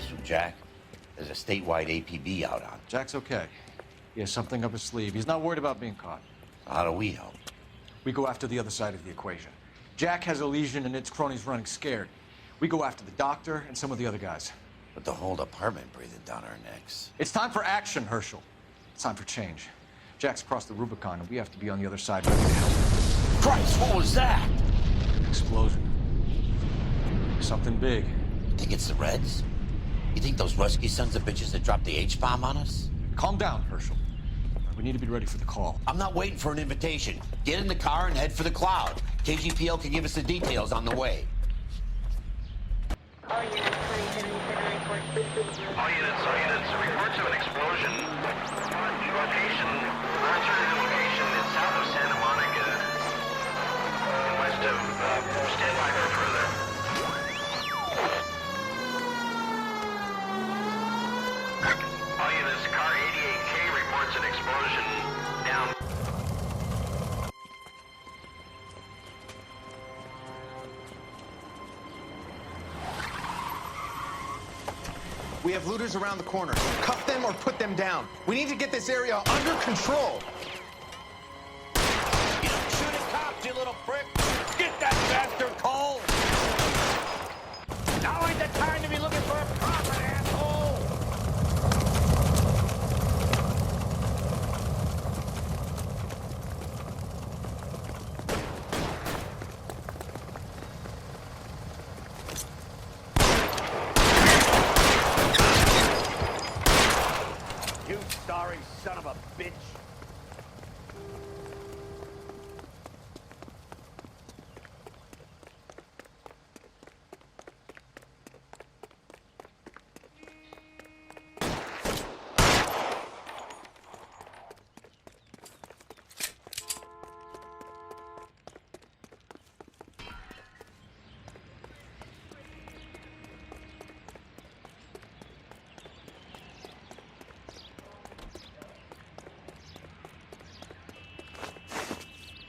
news from Jack. There's a statewide APB out on. Jack's okay. He has something up his sleeve. He's not worried about being caught. So how do we help? We go after the other side of the equation. Jack has a legion and its cronies running scared. We go after the doctor and some of the other guys. But the whole department breathing down our necks. It's time for action, Herschel. It's time for change. Jack's crossed the Rubicon, and we have to be on the other side ready to help. Christ, what was that? Explosion. Something big. You think it's the Reds? You think those Rusky sons of bitches that dropped the H-bomb on us? Calm down, Herschel. We need to be ready for the call. I'm not waiting for an invitation. Get in the car and head for the cloud. KGPL can give us the details on the way. All units, reports of an explosion. Alternative location is south of Santa Monica, west of, stand by for further. All units, car 88K reports an explosion down. We have looters around the corner. Cuff them or put them down. We need to get this area under control. You don't shoot at cops, you little prick! Get that bastard cold! Now ain't the time to be looking for a profit, asshole! You sorry son of a bitch!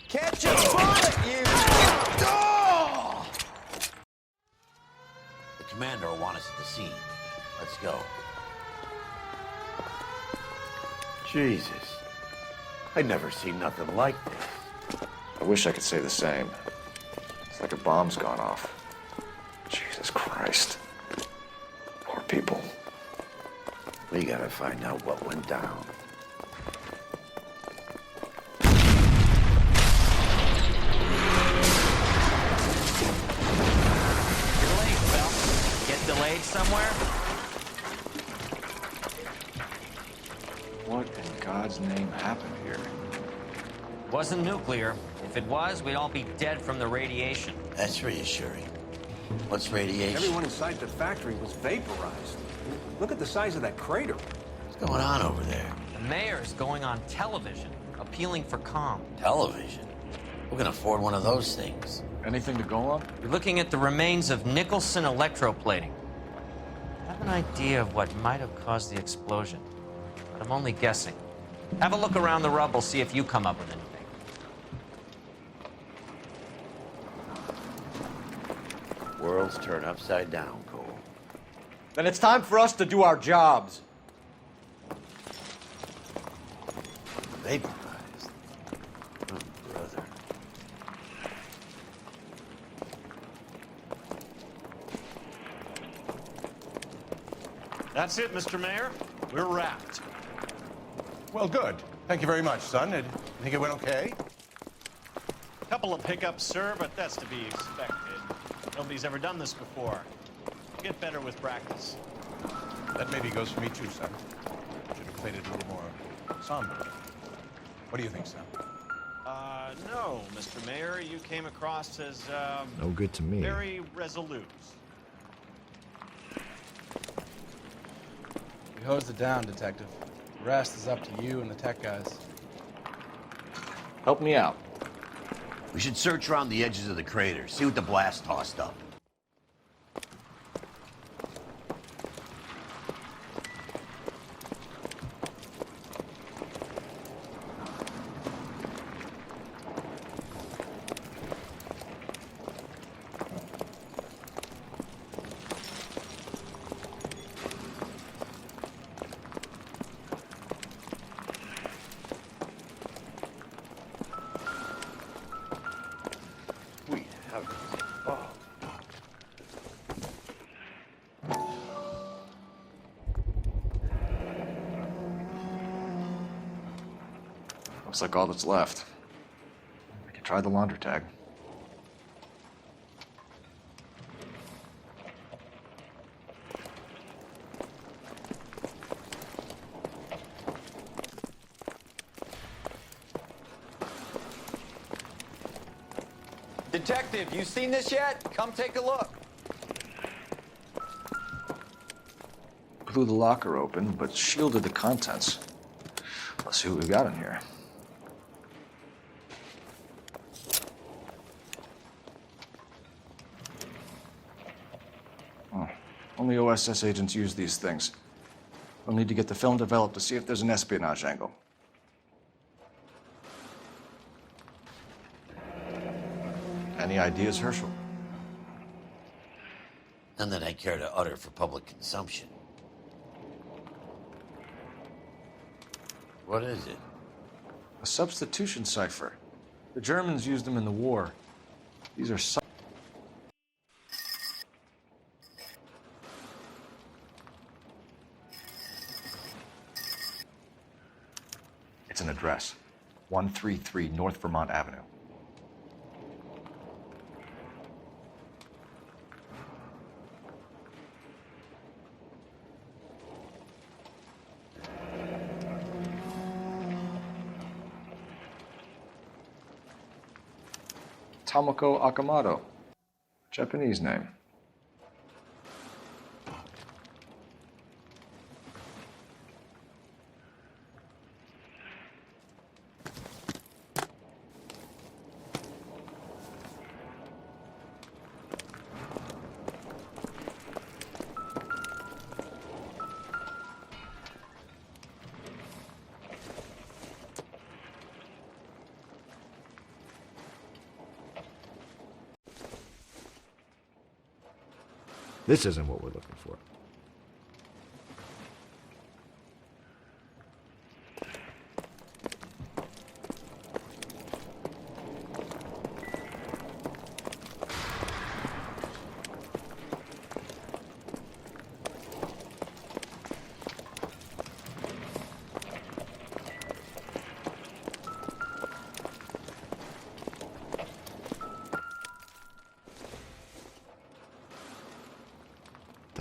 Catch a bullet, you! Oh! The commander will want us at the scene. Let's go. Jesus. I'd never seen nothing like this. I wish I could say the same. It's like a bomb's gone off. Jesus Christ. Poor people. We gotta find out what went down. Delayed somewhere? What in God's name happened here? Wasn't nuclear. If it was, we'd all be dead from the radiation. That's reassuring. What's radiation? Everyone inside the factory was vaporized. Look at the size of that crater. What's going on over there? The mayor's going on television, appealing for calm. Television? Who can afford one of those things? Anything to go on? We're looking at the remains of Nicholson electroplating. I have an idea of what might have caused the explosion, but I'm only guessing. Have a look around the rubble, see if you come up with anything. Worlds turn upside down, Cole. Then it's time for us to do our jobs. Vaporized. Oh, brother. That's it, Mr. Mayor. We're wrapped. Well, good. Thank you very much, son. You think it went okay? Couple of hiccups, sir, but that's to be expected. Nobody's ever done this before. Get better with practice. That maybe goes for me too, son. Should have played it a little more somber. What do you think, son? No, Mr. Mayor. You came across as, No good to me. very resolute. We hosed it down, Detective. The rest is up to you and the tech guys. Help me out. We should search around the edges of the crater, see what the blast tossed up. Looks like all that's left. I could try the launder tag. Detective, you seen this yet? Come take a look. Blew the locker open, but shielded the contents. Let's see what we got in here. Oh, only OSS agents use these things. We'll need to get the film developed to see if there's an espionage angle. Any ideas, Herschel? None that I care to utter for public consumption. What is it? A substitution cipher. The Germans used them in the war. These are It's an address. 133 North Vermont Avenue. Tomoko Akamoto. Japanese name. This isn't what we're looking for.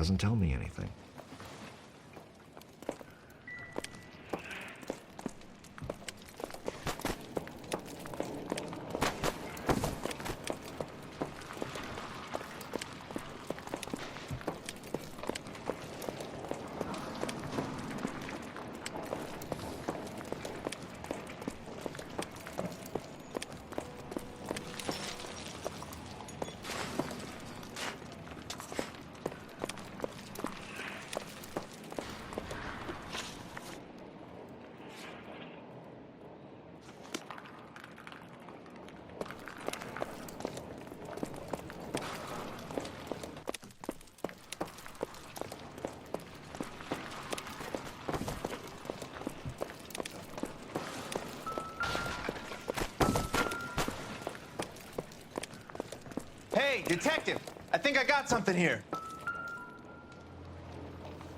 Doesn't tell me anything. Hey, detective! I think I got something here.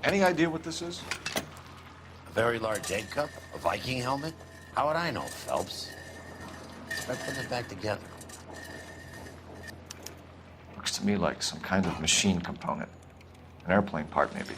Any idea what this is? A very large egg cup? A Viking helmet? How would I know, Phelps? Try putting it back together. Looks to me like some kind of machine component. An airplane part, maybe.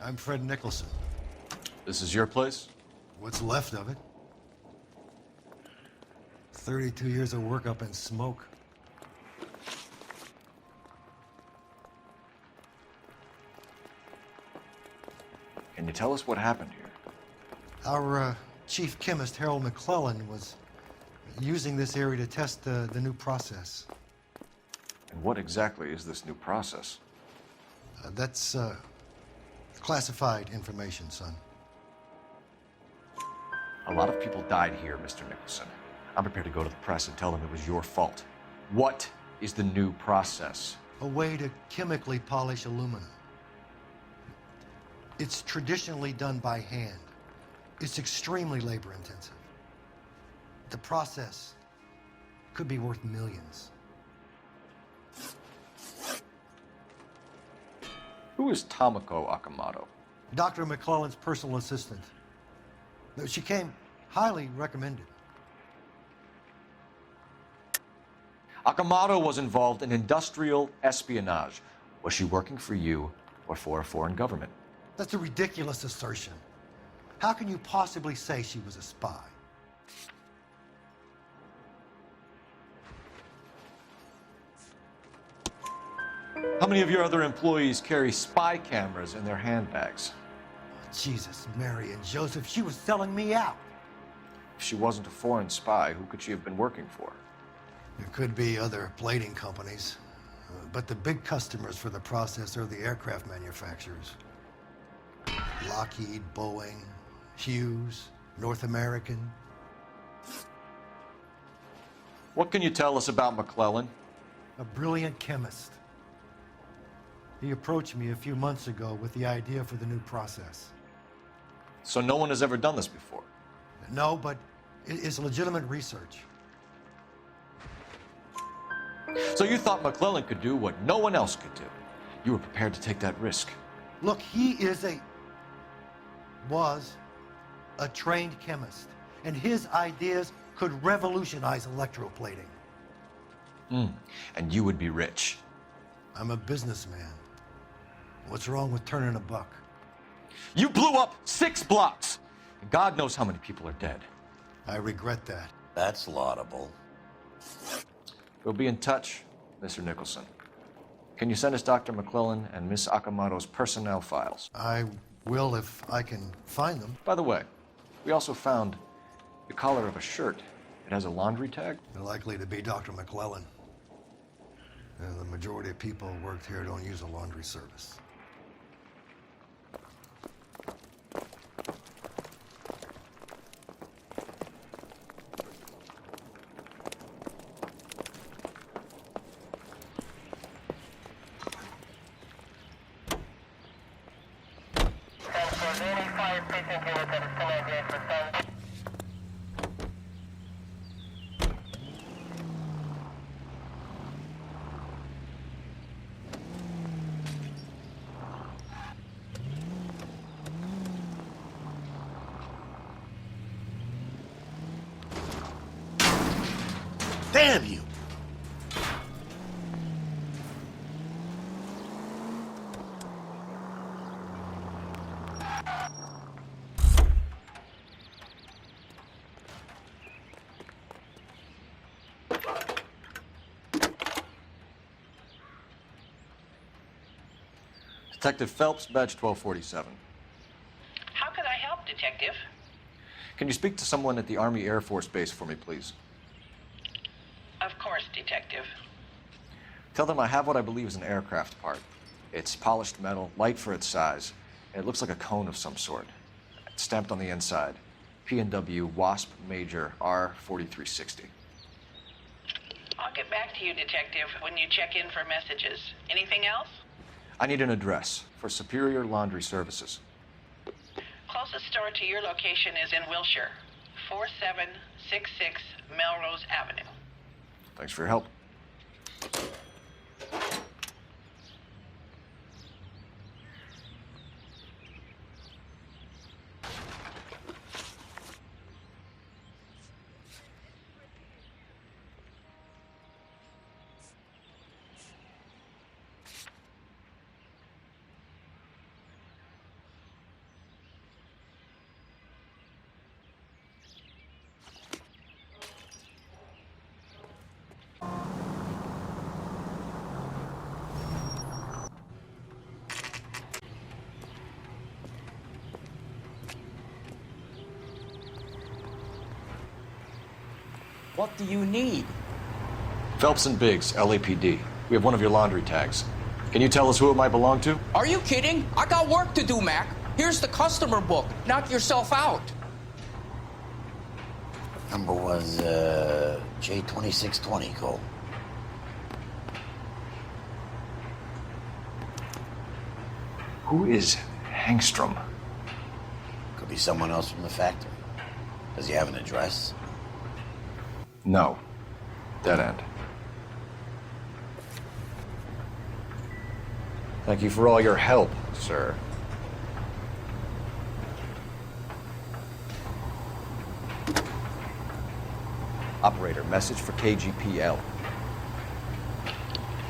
I'm Fred Nicholson. This is your place? What's left of it? 32 years of work up in smoke. Can you tell us what happened here? Our chief chemist, Harold McClellan, was using this area to test the new process. And what exactly is this new process? That's Classified information, son. A lot of people died here, Mr. Nicholson. I'm prepared to go to the press and tell them it was your fault. What is the new process? A way to chemically polish aluminum. It's traditionally done by hand. It's extremely labor-intensive. The process could be worth millions. Who is Tomoko Akamoto? Dr. McClellan's personal assistant. She came highly recommended. Akamoto was involved in industrial espionage. Was she working for you or for a foreign government? That's a ridiculous assertion. How can you possibly say she was a spy? How many of your other employees carry spy cameras in their handbags? Jesus, Mary and Joseph, she was selling me out. If she wasn't a foreign spy, who could she have been working for? There could be other plating companies, but the big customers for the process are the aircraft manufacturers. Lockheed, Boeing, Hughes, North American. What can you tell us about McClellan? A brilliant chemist. He approached me a few months ago with the idea for the new process. So no one has ever done this before? No, but it's legitimate research. So you thought McClellan could do what no one else could do? You were prepared to take that risk? Look, he was a trained chemist, and his ideas could revolutionize electroplating. And you would be rich? I'm a businessman. What's wrong with turning a buck? You blew up 6 blocks! And God knows how many people are dead. I regret that. That's laudable. We'll be in touch, Mr. Nicholson. Can you send us Dr. McClellan and Miss Akamoto's personnel files? I will if I can find them. By the way, we also found the collar of a shirt. It has a laundry tag. They're likely to be Dr. McClellan. And the majority of people who worked here don't use a laundry service. Damn you! Detective Phelps, badge 1247. How could I help, Detective? Can you speak to someone at the Army Air Force Base for me, please? Of course, Detective. Tell them I have what I believe is an aircraft part. It's polished metal, light for its size, and it looks like a cone of some sort. It's stamped on the inside. P&W Wasp Major R4360. I'll get back to you, Detective, when you check in for messages. Anything else? I need an address for Superior Laundry Services. Closest store to your location is in Wilshire, 4766 Melrose Avenue. Thanks for your help. What do you need? Phelps and Biggs, LAPD. We have one of your laundry tags. Can you tell us who it might belong to? Are you kidding? I got work to do, Mac. Here's the customer book. Knock yourself out. Number was, J2620, Cole. Who is Hangstrom? Could be someone else from the factory. Does he have an address? No. Dead end. Thank you for all your help, sir. Operator, message for KGPL.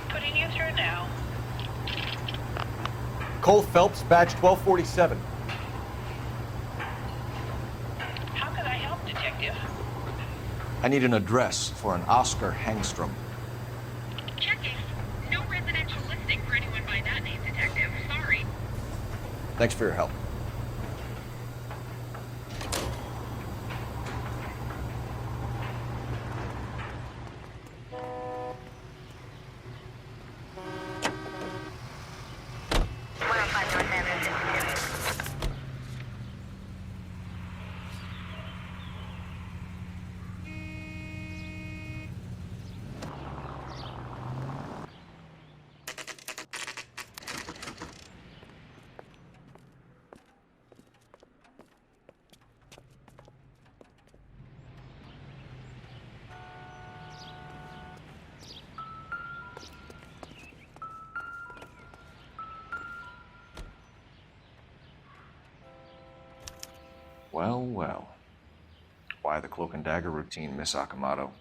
Putting you through now. Cole Phelps, badge 1247. How can I help, Detective? I need an address for an Oscar Hangstrom. Checking. No residential listing for anyone by that name, Detective. Sorry. Thanks for your help. Well, well. Why the cloak and dagger routine, Miss Akamoto?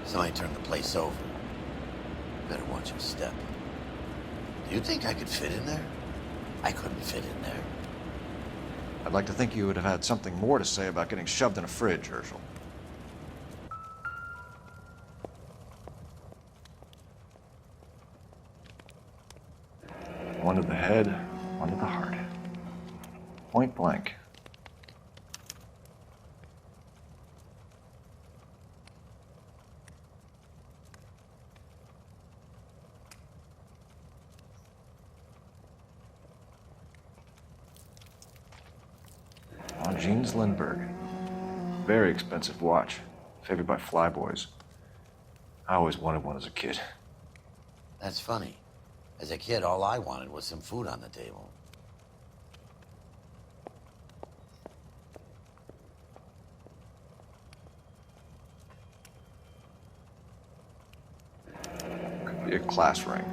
Somebody turned the place over. Better watch your step. Do you think I could fit in there? I couldn't fit in there. I'd like to think you would have had something more to say about getting shoved in a fridge, Herschel. One to the head, one to the heart. Point blank. Jeans Lindbergh. Very expensive watch. Favored by flyboys. I always wanted one as a kid. That's funny. As a kid, all I wanted was some food on the table. Could be a class ring.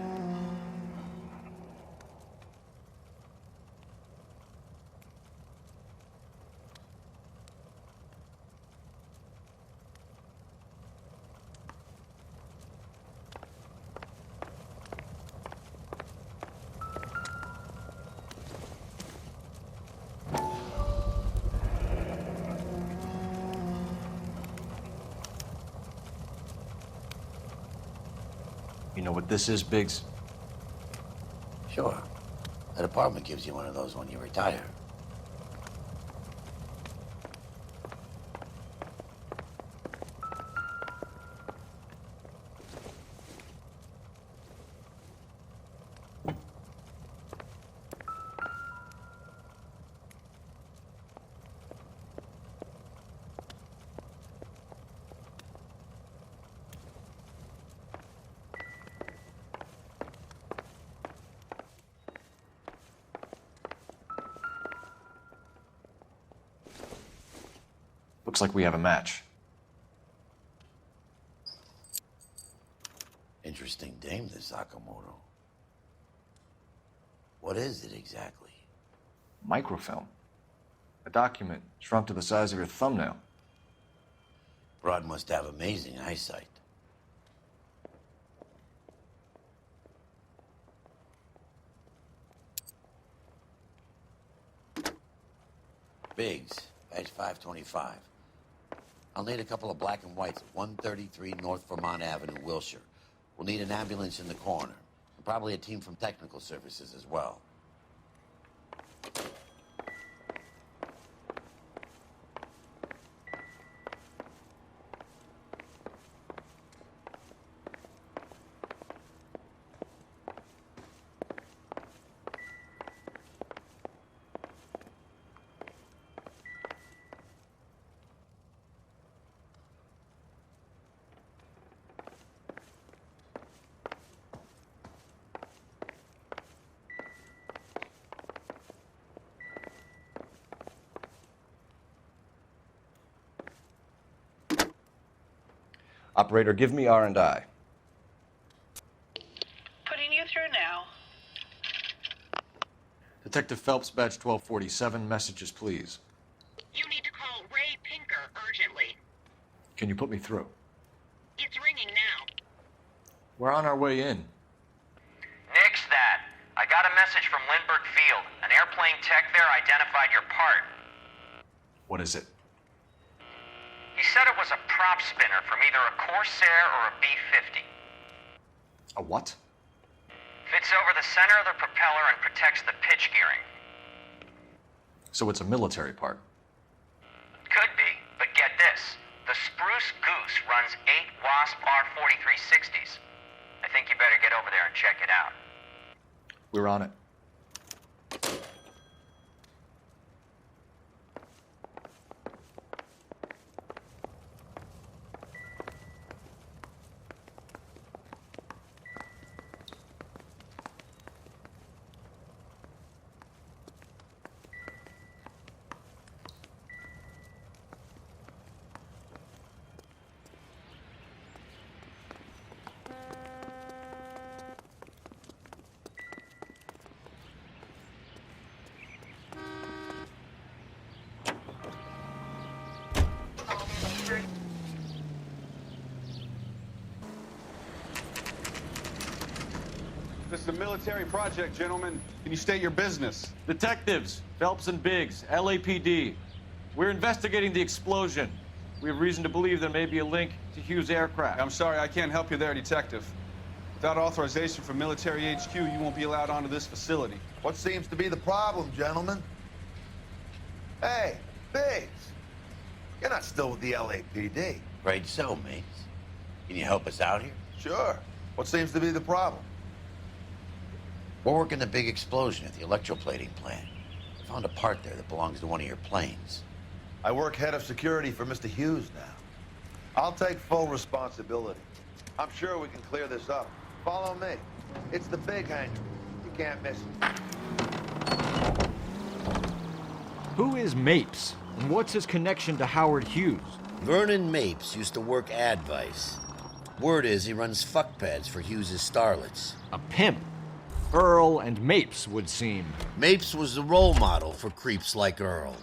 You know what this is, Biggs? Sure. That apartment gives you one of those when you retire. Looks like we have a match. Interesting dame, this Sakamoto. What is it exactly? Microfilm. A document shrunk to the size of your thumbnail. Broad must have amazing eyesight. Biggs, badge 525. I'll need a couple of black and whites at 133 North Vermont Avenue, Wilshire. We'll need an ambulance in the corner. And probably a team from technical services as well. Operator, give me R&I. Putting you through now. Detective Phelps, badge 1247, messages, please. You need to call Ray Pinker urgently. Can you put me through? It's ringing now. We're on our way in. Nix that. I got a message from Lindbergh Field. An airplane tech there identified your part. What is it? He said it was a prop spinner from either a Corsair or a B-50. A what? Fits over the center of the propeller and protects the pitch gearing. So it's a military part. Could be, but get this. The Spruce Goose runs 8 Wasp R-4360s. I think you better get over there and check it out. We're on it. This is a military project, gentlemen. Can you state your business? Detectives, Phelps and Biggs, LAPD. We're investigating the explosion. We have reason to believe there may be a link to Hughes' aircraft. I'm sorry, I can't help you there, Detective. Without authorization from Military HQ, you won't be allowed onto this facility. What seems to be the problem, gentlemen? Hey, Biggs. You're not still with the LAPD. Afraid so, mates. Can you help us out here? Sure. What seems to be the problem? We're working the big explosion at the electroplating plant. I found a part there that belongs to one of your planes. I work head of security for Mr. Hughes now. I'll take full responsibility. I'm sure we can clear this up. Follow me. It's the big hangar. You can't miss it. Who is Mapes? And what's his connection to Howard Hughes? Vernon Mapes used to work Advice. Word is he runs fuck pads for Hughes' starlets. A pimp. Earl and Mapes would seem. Mapes was the role model for creeps like Earl.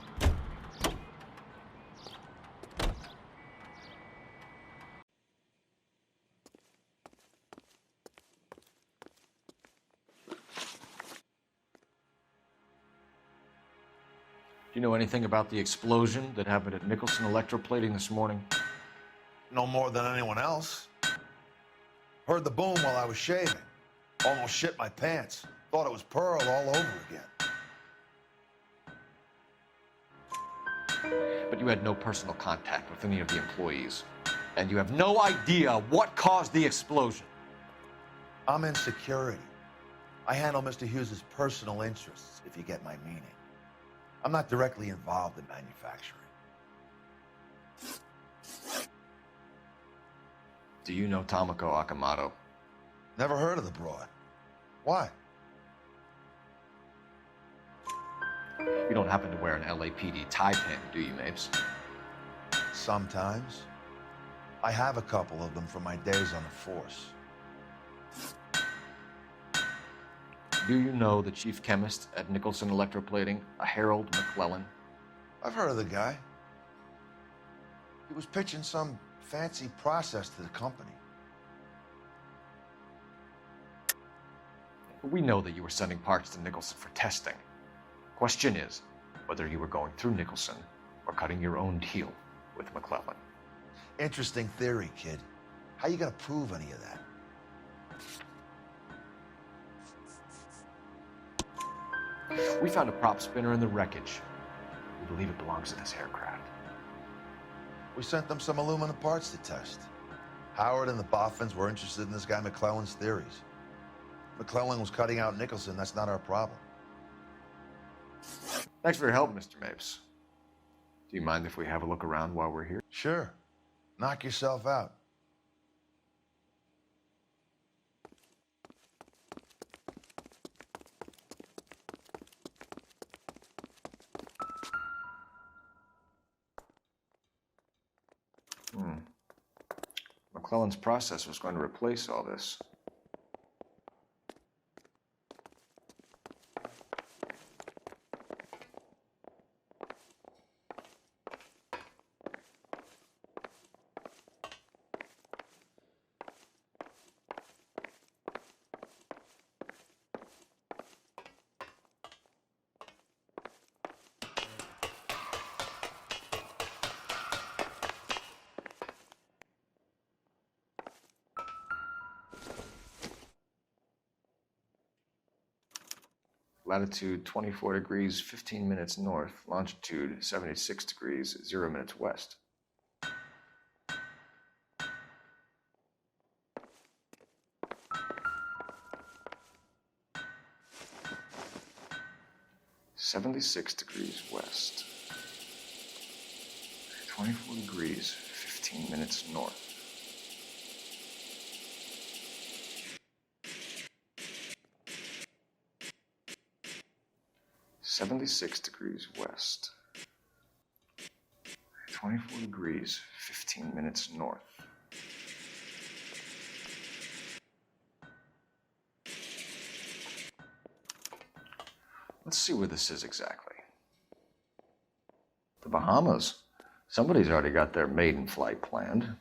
Do you know anything about the explosion that happened at Nicholson Electroplating this morning? No more than anyone else. Heard the boom while I was shaving. Almost shit my pants. Thought it was Pearl all over again. But you had no personal contact with any of the employees. And you have no idea what caused the explosion. I'm in security. I handle Mr. Hughes' personal interests, if you get my meaning. I'm not directly involved in manufacturing. Do you know Tomoko Akamoto? Never heard of the broad. Why? You don't happen to wear an LAPD tie pin, do you, Mapes? Sometimes. I have a couple of them from my days on the force. Do you know the chief chemist at Nicholson Electroplating, a Harold McClellan? I've heard of the guy. He was pitching some fancy process to the company. We know that you were sending parts to Nicholson for testing. Question is whether you were going through Nicholson or cutting your own deal with McClellan. Interesting theory, kid. How you gonna prove any of that? We found a prop spinner in the wreckage. We believe it belongs to this aircraft. We sent them some aluminum parts to test. Howard and the Boffins were interested in this guy McClellan's theories. McClellan was cutting out Nicholson. That's not our problem. Thanks for your help, Mr. Mapes. Do you mind if we have a look around while we're here? Sure. Knock yourself out. McClellan's process was going to replace all this. Latitude 24 degrees, 15 minutes north. Longitude 76 degrees, 0 minutes west. (76°W). 24 degrees, 15 minutes north. (76°W). 24 degrees, 15 minutes north. Let's see where this is exactly. The Bahamas. Somebody's already got their maiden flight planned.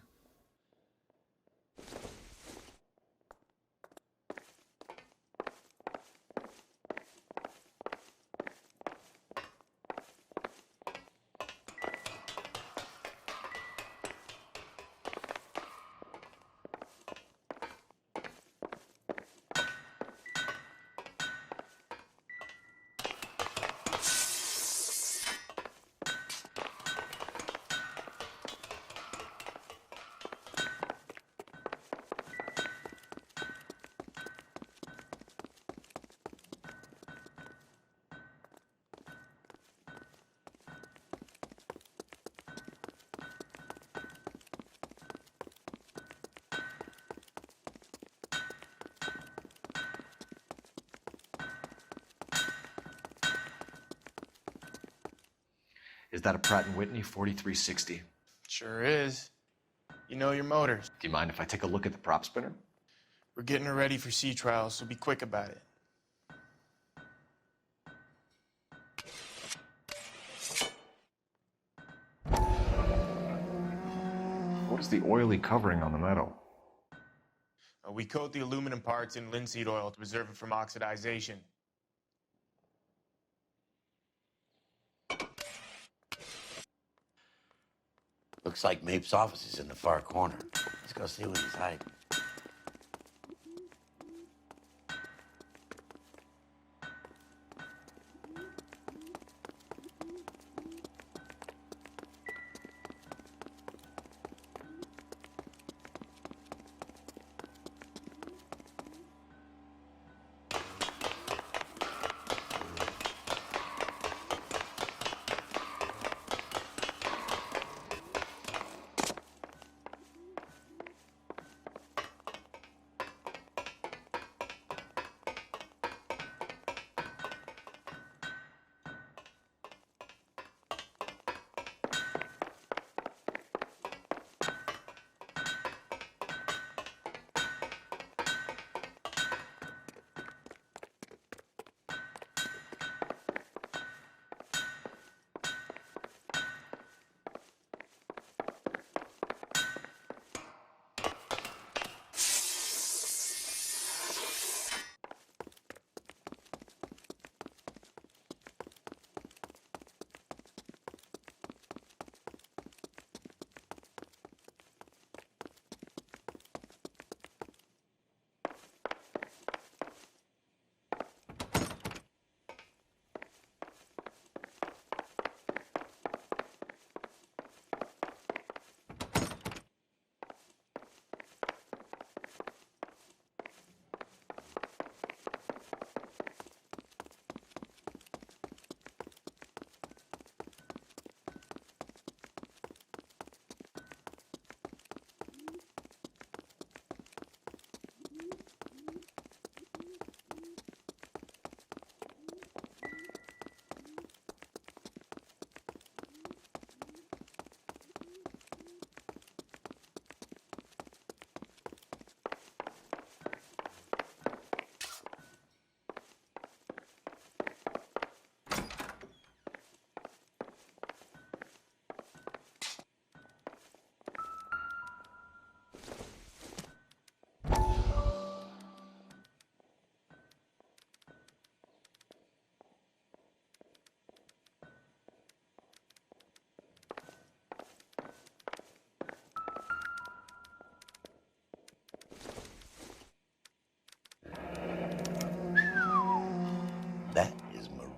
Is that a Pratt & Whitney 4360? Sure is. You know your motors. Do you mind if I take a look at the prop spinner? We're getting her ready for sea trials, so be quick about it. What is the oily covering on the metal? We coat the aluminum parts in linseed oil to preserve it from oxidization. Looks like Mapes' office is in the far corner. Let's go see what he's hiding.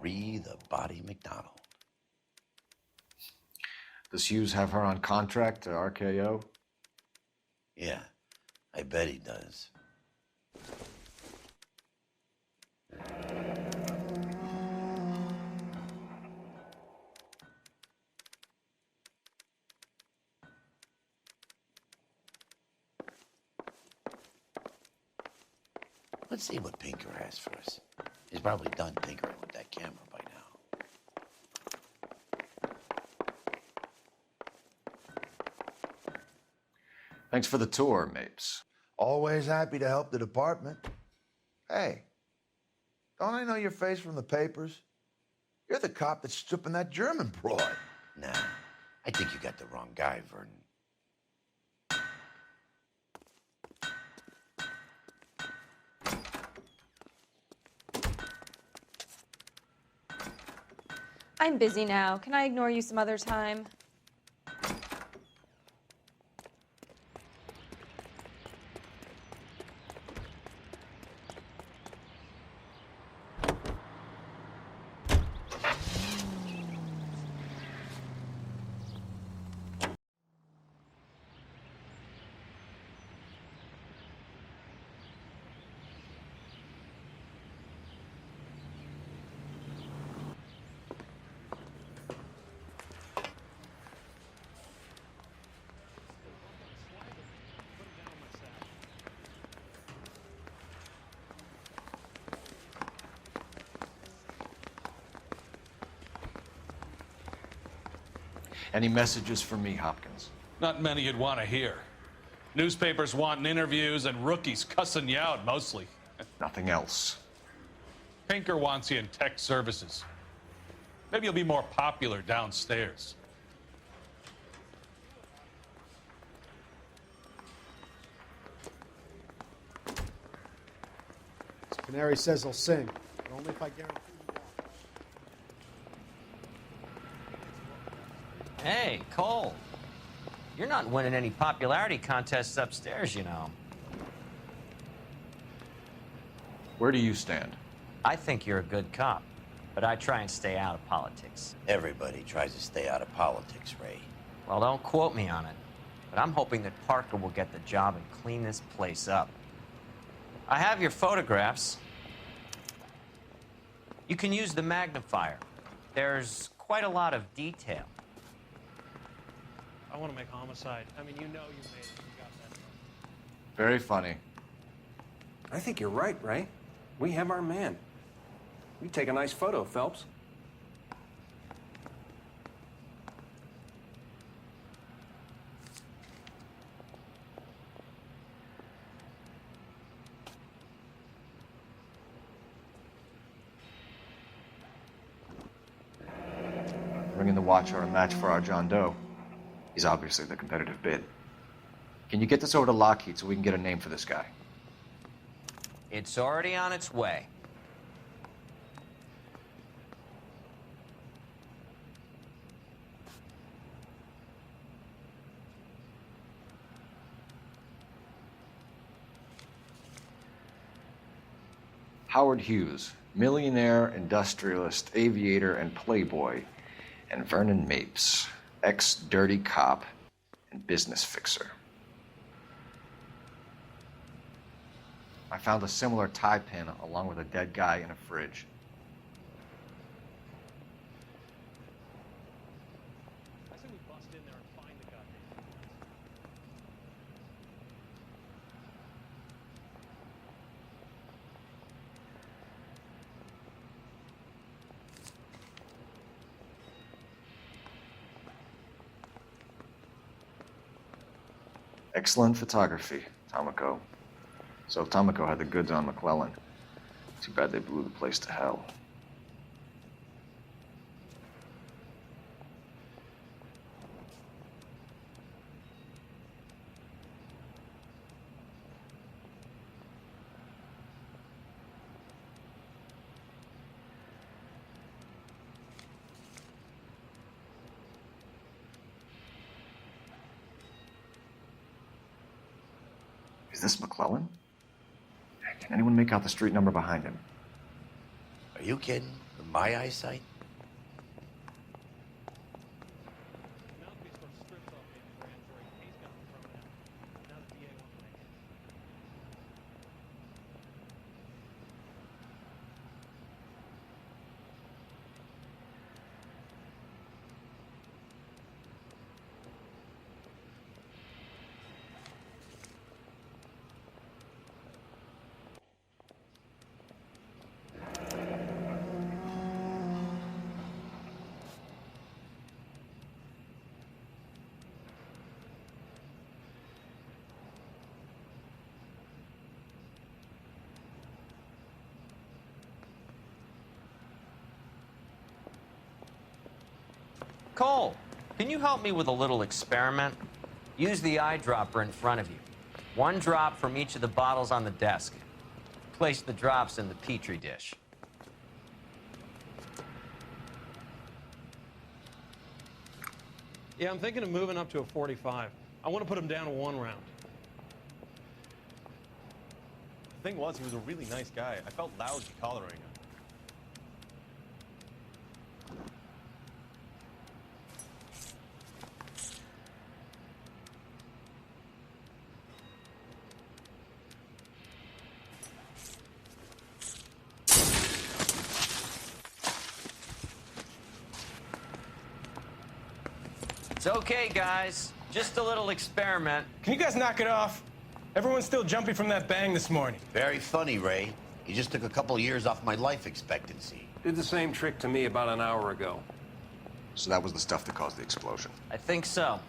Marie the Body McDonald. Does Hughes have her on contract to RKO? Yeah, I bet he does. Let's see what Pinker has for us. He's probably done tinkering with that camera by now. Thanks for the tour, Mapes. Always happy to help the department. Hey, don't I know your face from the papers? You're the cop that's stripping that German broad. Nah, I think you got the wrong guy, Vernon. I'm busy now. Can I ignore you some other time? Any messages for me, Hopkins? Not many you'd want to hear. Newspapers wanting interviews and rookies cussing you out, mostly. Nothing else. Pinker wants you in tech services. Maybe you'll be more popular downstairs. Canary says he'll sing, but only if I guarantee he won't. Hey, Cole. You're not winning any popularity contests upstairs, you know. Where do you stand? I think you're a good cop, but I try and stay out of politics. Everybody tries to stay out of politics, Ray. Well, don't quote me on it, but I'm hoping that Parker will get the job and clean this place up. I have your photographs. You can use the magnifier. There's quite a lot of detail. I want to make homicide. I mean, you know you made it. You got that. Very funny. I think you're right, Ray. We have our man. You take a nice photo, Phelps. Bringing the Watcher a match for our John Doe. He's obviously the competitive bid. Can you get this over to Lockheed so we can get a name for this guy? It's already on its way. Howard Hughes, millionaire, industrialist, aviator, and playboy, and Vernon Mapes, ex-dirty cop and business fixer. I found a similar tie pin along with a dead guy in a fridge. I say we bust in there and find the goddamn. Excellent photography, Tomoko. So Tomoko had the goods on McClellan. Too bad they blew the place to hell. Is this McClellan? Can anyone make out the street number behind him? Are you kidding? The my eyesight? Cole, can you help me with a little experiment? Use the eyedropper in front of you. One drop from each of the bottles on the desk. Place the drops in the Petri dish. Yeah, I'm thinking of moving up to a 45. I want to put him down to 1 round. The thing was, he was a really nice guy. I felt lousy collaring him. It's okay, guys. Just a little experiment. Can you guys knock it off? Everyone's still jumpy from that bang this morning. Very funny, Ray. You just took a couple of years off my life expectancy. Did the same trick to me about an hour ago. So that was the stuff that caused the explosion. I think so.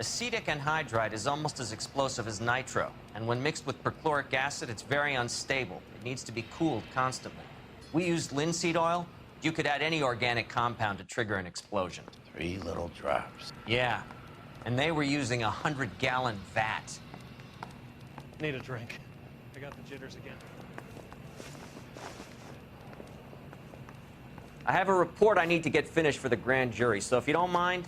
Acetic anhydride is almost as explosive as nitro, and when mixed with perchloric acid, it's very unstable. It needs to be cooled constantly. We used linseed oil. You could add any organic compound to trigger an explosion. 3 little drops. Yeah, and they were using a 100-gallon vat. Need a drink. I got the jitters again. I have a report I need to get finished for the grand jury, so if you don't mind.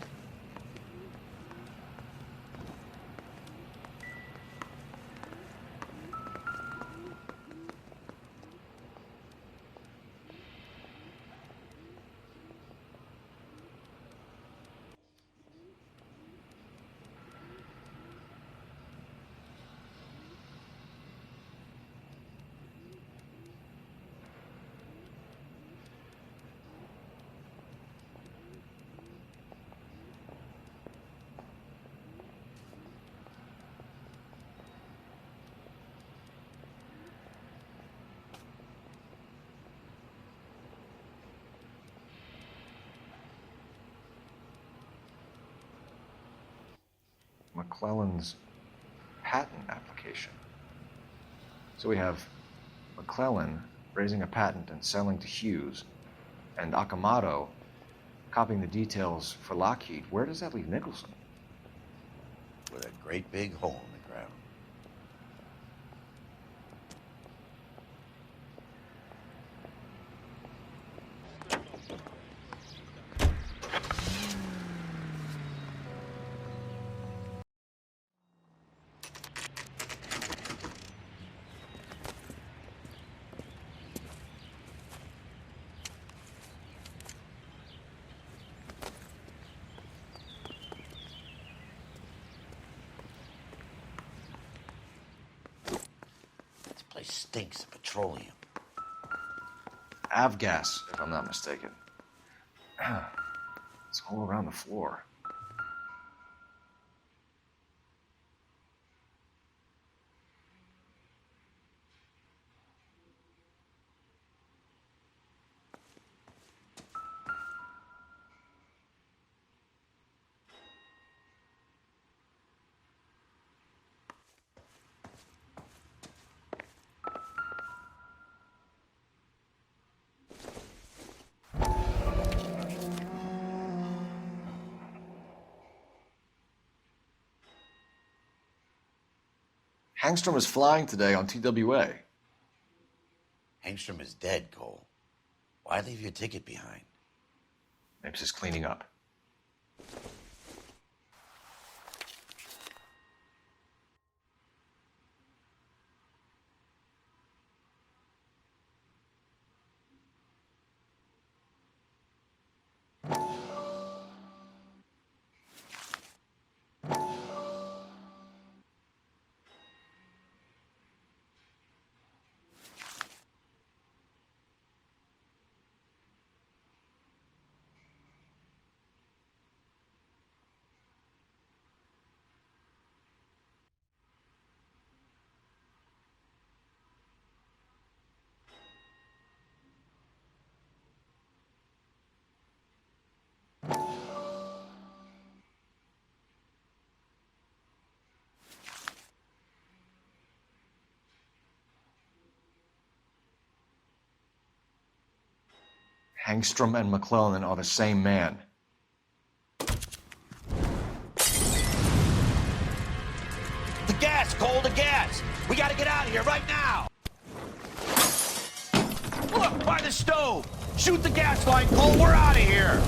McClellan's patent application. So we have McClellan raising a patent and selling to Hughes, and Akamoto copying the details for Lockheed. Where does that leave Nicholson? With a great big hole in the ground. Place stinks of petroleum. Avgas, if I'm not mistaken. It's all around the floor. Hangstrom is flying today on TWA. Hangstrom is dead, Cole. Why leave your ticket behind? Mapes is cleaning up. Hangstrom and McClellan are the same man. The gas, Cole, the gas! We gotta get out of here right now! Look, by the stove! Shoot the gas line, Cole, we're out of here!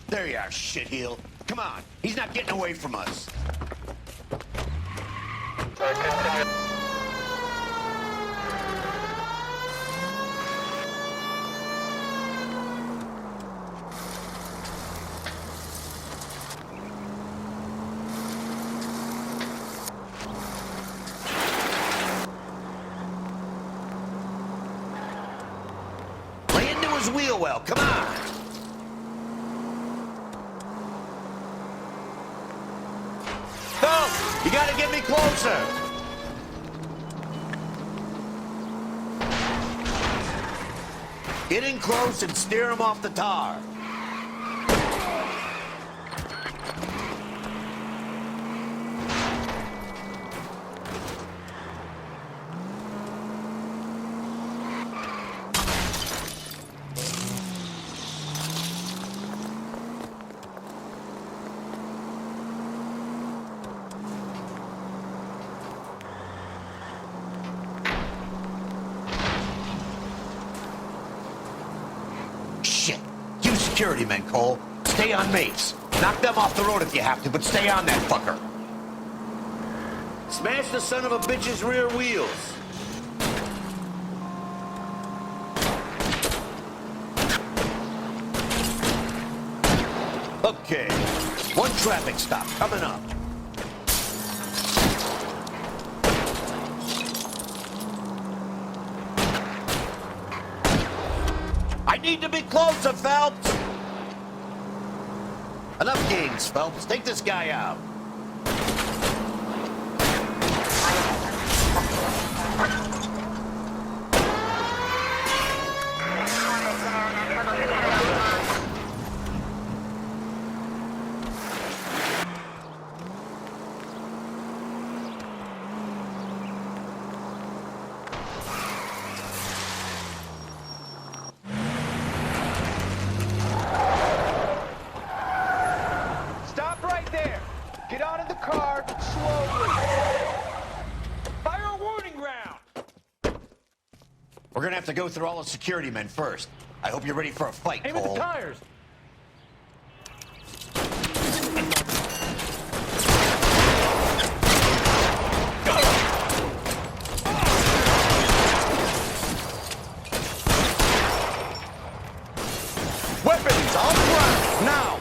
There you are, shitheel. Come on, he's not getting away from us. Lay into his wheel well, come on. You gotta get me closer! Get in close and steer him off the tar. Security men, Cole. Stay on mates. Knock them off the road if you have to, but stay on that fucker. Smash the son of a bitch's rear wheels. Okay. One traffic stop coming up. I need to be closer, Phelps. Enough games, Phelps. Take this guy out. We're gonna have to go through all the security men first. I hope you're ready for a fight, Cole. Aim at the tires! Weapons on the ground, now!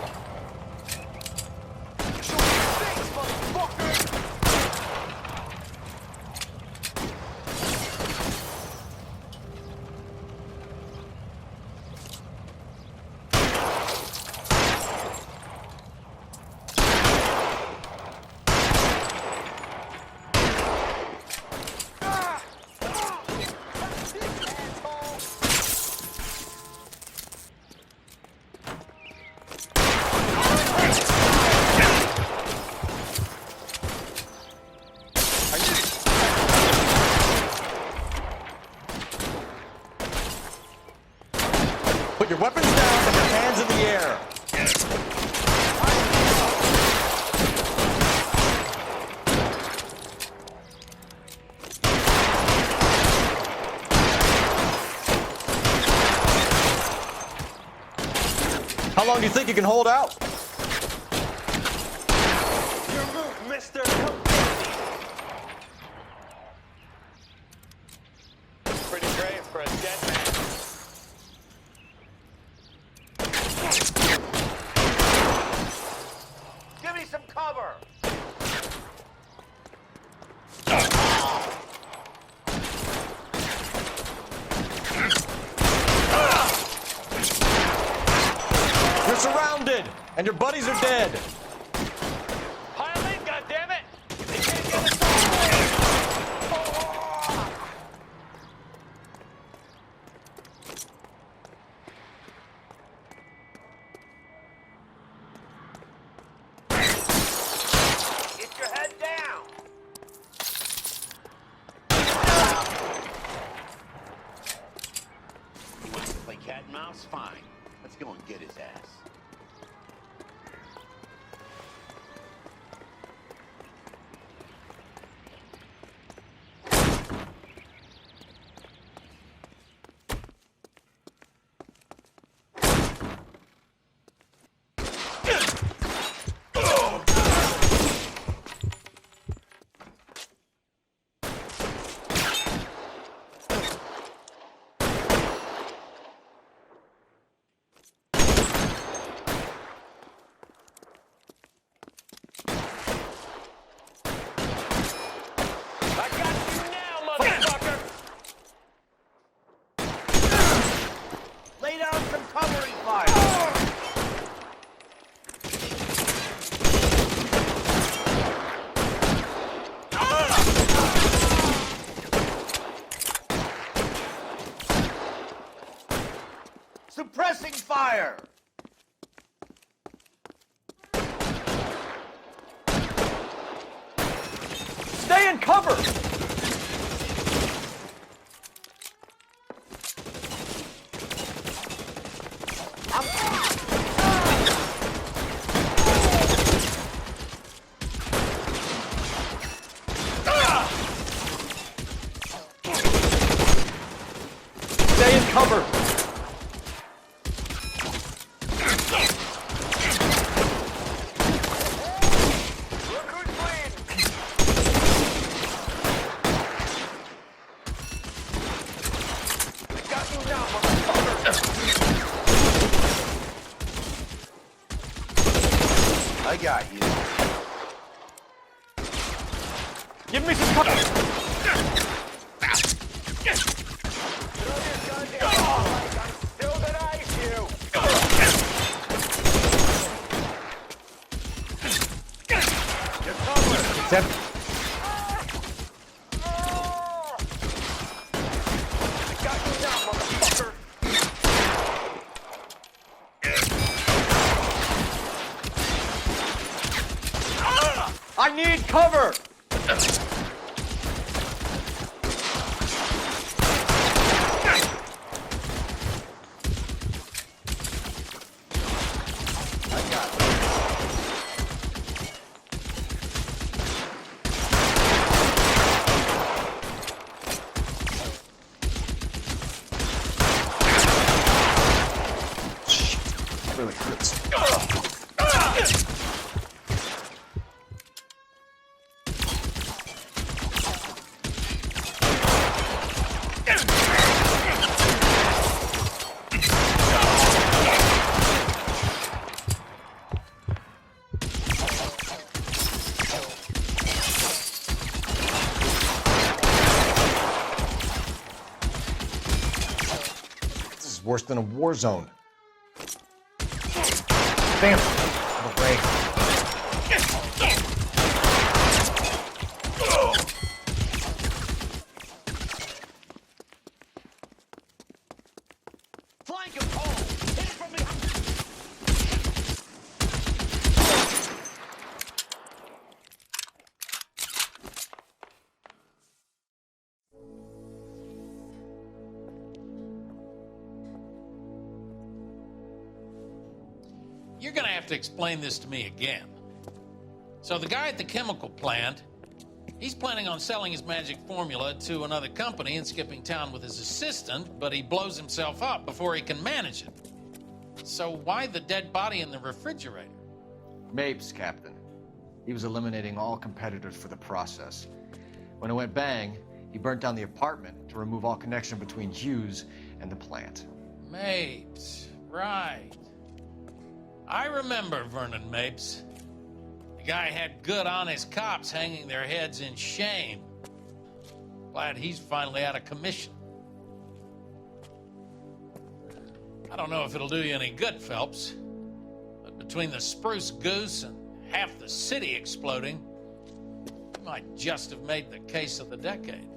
Put your weapons down and your hands in the air. How long do you think you can hold out? Your move, mister! Pretty brave for a dead man. Give me some cover! You're surrounded, and your buddies are dead. Pile in, goddammit! They can't get us fire! Stay in cover! Stay in cover! I got you. Give me some cover! I need cover! Really hurts. This is worse than a war zone. Bam! Break. Flank him, Paul! Hit it from behind! You're gonna have to explain this to me again. So the guy at the chemical plant, he's planning on selling his magic formula to another company and skipping town with his assistant, but he blows himself up before he can manage it. So why the dead body in the refrigerator? Mapes, Captain. He was eliminating all competitors for the process. When it went bang, he burnt down the apartment to remove all connection between Hughes and the plant. Mapes, right. I remember Vernon Mapes. The guy had good, honest cops hanging their heads in shame. Glad he's finally out of commission. I don't know if it'll do you any good, Phelps, but between the Spruce Goose and half the city exploding, you might just have made the case of the decade.